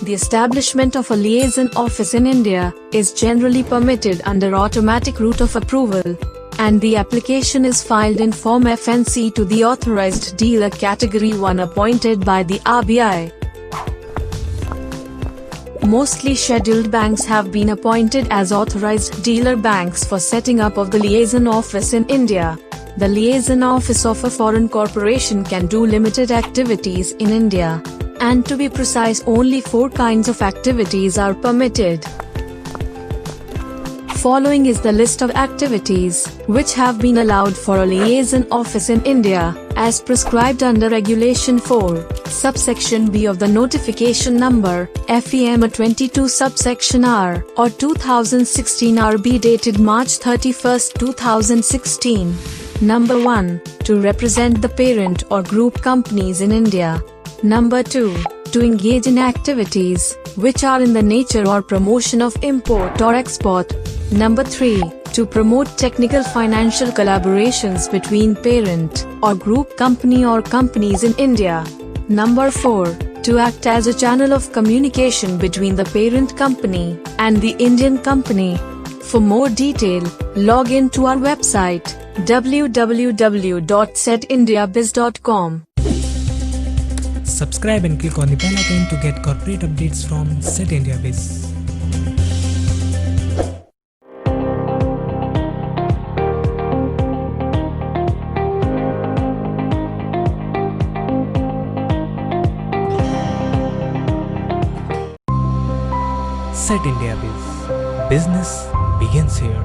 The establishment of a liaison office in India is generally permitted under automatic route of approval, and the application is filed in Form FNC to the authorized dealer category 1 appointed by the RBI. Mostly scheduled banks have been appointed as authorized dealer banks for setting up of the liaison office in India. The liaison office of a foreign corporation can do limited activities in India, and to be precise, only 4 kinds of activities are permitted. Following is the list of activities which have been allowed for a liaison office in India, as prescribed under Regulation 4, subsection B of the Notification Number, FEM 22 subsection R, or 2016 RB dated March 31, 2016. Number 1. To represent the parent or group companies in India. Number 2. To engage in activities which are in the nature or promotion of import or export. Number 3. To promote technical financial collaborations between parent or group company or companies in India. Number 4. To act as a channel of communication between the parent company and the Indian company. For more detail, log in to our website www.setindiabiz.com. Subscribe and click on the bell icon to get corporate updates from Setindiabiz. Setindiabiz. Business begins here.